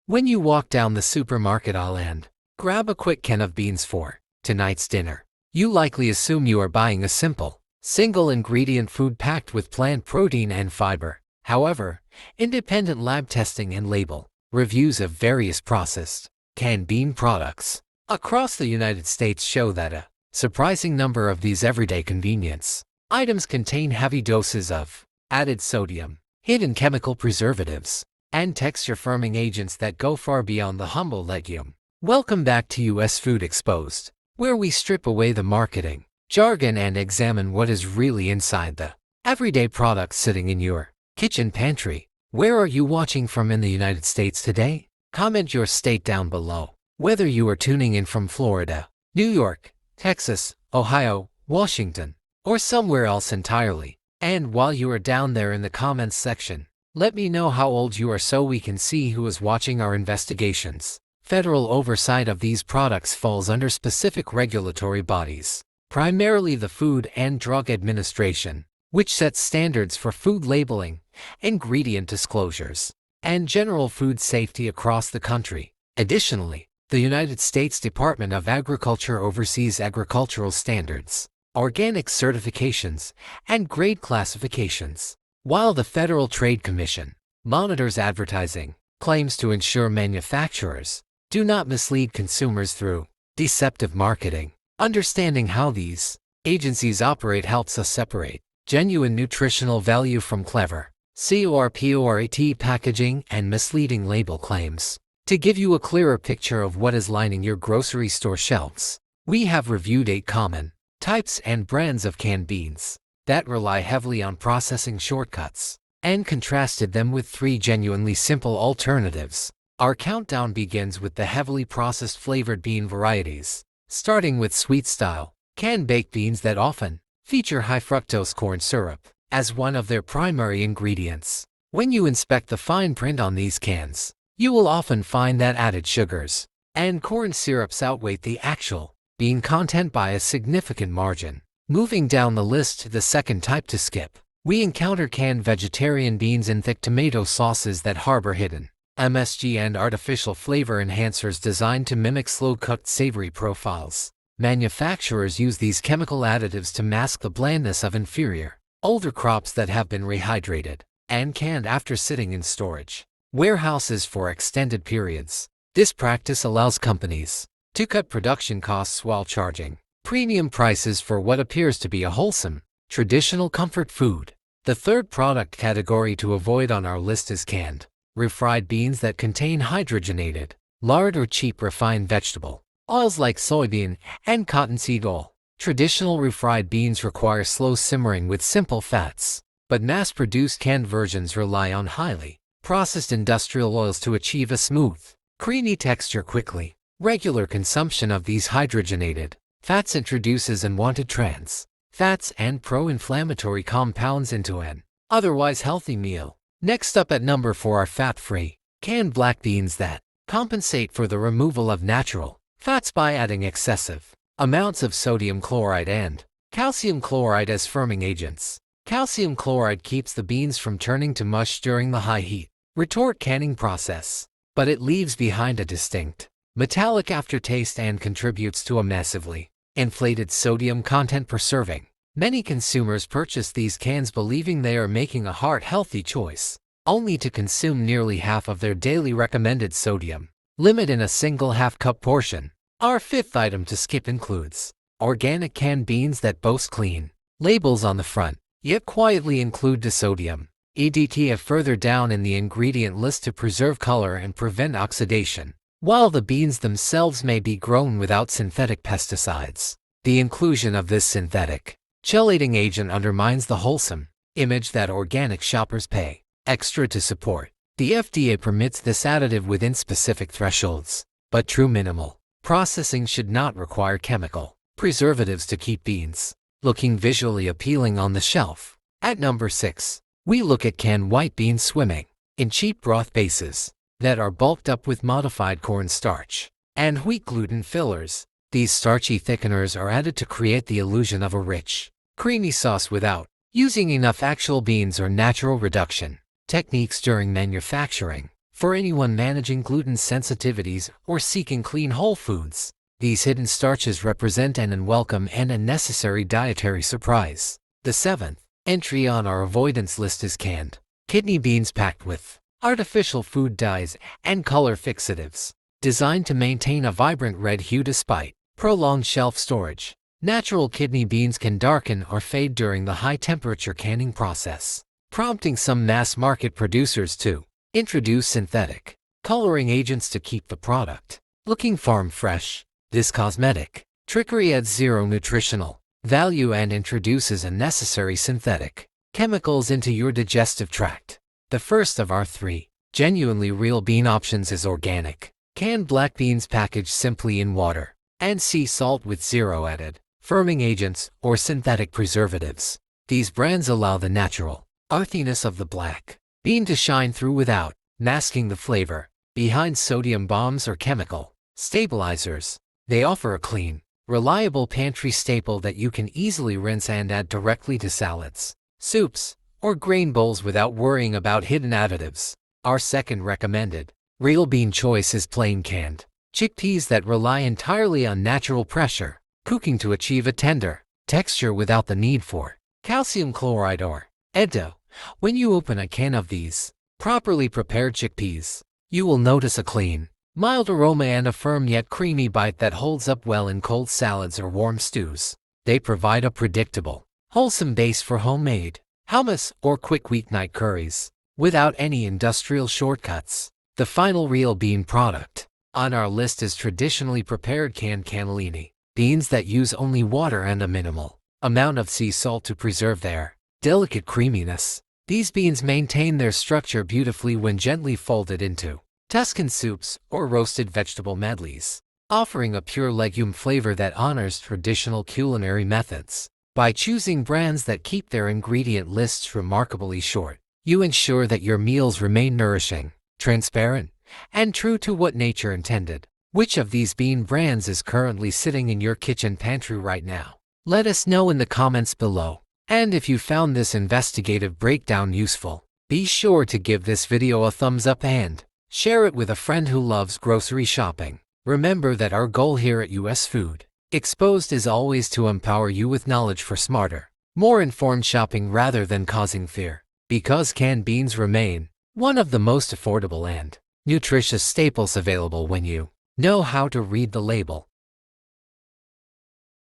When you walk down the supermarket aisle and grab a quick can of beans for tonight's dinner, you likely assume you are buying a simple, single-ingredient food packed with plant protein and fiber. However, independent lab testing and label reviews of various processed canned bean products across the United States show that a surprising number of these everyday convenience items contain heavy doses of added sodium, hidden chemical preservatives, and texture-firming agents that go far beyond the humble legume. Welcome back to US Food Exposed, where we strip away the marketing jargon and examine what is really inside the everyday products sitting in your kitchen pantry. Where are you watching from in the United States today? Comment your state down below. Whether you are tuning in from Florida, New York, Texas, Ohio, Washington, or somewhere else entirely. And while you are down there in the comments section, let me know how old you are so we can see who is watching our investigations. Federal oversight of these products falls under specific regulatory bodies, primarily the Food and Drug Administration, which sets standards for food labeling, ingredient disclosures, and general food safety across the country. Additionally, the United States Department of Agriculture oversees agricultural standards, organic certifications, and grade classifications, while the Federal Trade Commission monitors advertising claims to ensure manufacturers do not mislead consumers through deceptive marketing. Understanding how these agencies operate helps us separate genuine nutritional value from clever corporate packaging and misleading label claims. To give you a clearer picture of what is lining your grocery store shelves, we have reviewed 8 common types and brands of canned beans that rely heavily on processing shortcuts, and contrasted them with 3 genuinely simple alternatives. Our countdown begins with the heavily processed flavored bean varieties, starting with sweet-style, canned baked beans that often feature high-fructose corn syrup as one of their primary ingredients. When you inspect the fine print on these cans, you will often find that added sugars and corn syrups outweigh the actual bean content by a significant margin. Moving down the list to the second type to skip, we encounter canned vegetarian beans in thick tomato sauces that harbor hidden MSG and artificial flavor enhancers designed to mimic slow-cooked savory profiles. Manufacturers use these chemical additives to mask the blandness of inferior, older crops that have been rehydrated and canned after sitting in storage warehouses for extended periods. This practice allows companies to cut production costs while charging premium prices for what appears to be a wholesome, traditional comfort food. The third product category to avoid on our list is canned, refried beans that contain hydrogenated lard or cheap refined vegetable oils like soybean and cottonseed oil. Traditional refried beans require slow simmering with simple fats, but mass-produced canned versions rely on highly processed industrial oils to achieve a smooth, creamy texture quickly. Regular consumption of these hydrogenated fats introduces unwanted trans fats and pro-inflammatory compounds into an otherwise healthy meal. Next up at number 4 are fat-free, canned black beans that compensate for the removal of natural fats by adding excessive amounts of sodium chloride and calcium chloride as firming agents. Calcium chloride keeps the beans from turning to mush during the high-heat retort canning process, but it leaves behind a distinct metallic aftertaste and contributes to a massively inflated sodium content per serving. Many consumers purchase these cans believing they are making a heart-healthy choice, only to consume nearly half of their daily recommended sodium limit in a single half-cup portion. Our fifth item to skip includes organic canned beans that boast clean labels on the front, yet quietly include disodium EDTA further down in the ingredient list to preserve color and prevent oxidation. While the beans themselves may be grown without synthetic pesticides, the inclusion of this synthetic chelating agent undermines the wholesome image that organic shoppers pay extra to support. The FDA permits this additive within specific thresholds, but true minimal processing should not require chemical preservatives to keep beans looking visually appealing on the shelf. At number 6, we look at canned white beans swimming in cheap broth bases that are bulked up with modified cornstarch and wheat gluten fillers. These starchy thickeners are added to create the illusion of a rich, creamy sauce without using enough actual beans or natural reduction techniques during manufacturing. For anyone managing gluten sensitivities or seeking clean whole foods, these hidden starches represent an unwelcome and unnecessary dietary surprise. The seventh entry on our avoidance list is canned kidney beans packed with artificial food dyes and color fixatives, designed to maintain a vibrant red hue despite prolonged shelf storage. Natural kidney beans can darken or fade during the high-temperature canning process, prompting some mass-market producers to introduce synthetic coloring agents to keep the product looking farm-fresh. This cosmetic trickery adds zero nutritional value and introduces unnecessary synthetic chemicals into your digestive tract. The first of our three genuinely real bean options is organic canned black beans packaged simply in water and sea salt with zero added firming agents or synthetic preservatives. These brands allow the natural earthiness of the black bean to shine through without masking the flavor behind sodium bombs or chemical stabilizers. They offer a clean, reliable pantry staple that you can easily rinse and add directly to salads, soups, or grain bowls without worrying about hidden additives. Our second recommended real bean choice is plain canned chickpeas that rely entirely on natural pressure cooking to achieve a tender texture without the need for calcium chloride or Edo. When you open a can of these properly prepared chickpeas, you will notice a clean, mild aroma and a firm yet creamy bite that holds up well in cold salads or warm stews. They provide a predictable, wholesome base for homemade hummus or quick weeknight curries, without any industrial shortcuts. The final real bean product on our list is traditionally prepared canned cannellini, beans that use only water and a minimal amount of sea salt to preserve their delicate creaminess. These beans maintain their structure beautifully when gently folded into Tuscan soups or roasted vegetable medleys, offering a pure legume flavor that honors traditional culinary methods. By choosing brands that keep their ingredient lists remarkably short, you ensure that your meals remain nourishing, transparent, and true to what nature intended. Which of these bean brands is currently sitting in your kitchen pantry right now? Let us know in the comments below. And if you found this investigative breakdown useful, be sure to give this video a thumbs up and share it with a friend who loves grocery shopping. Remember that our goal here at US Food Exposed is always to empower you with knowledge for smarter, more informed shopping rather than causing fear. Because canned beans remain one of the most affordable and nutritious staples available when you know how to read the label.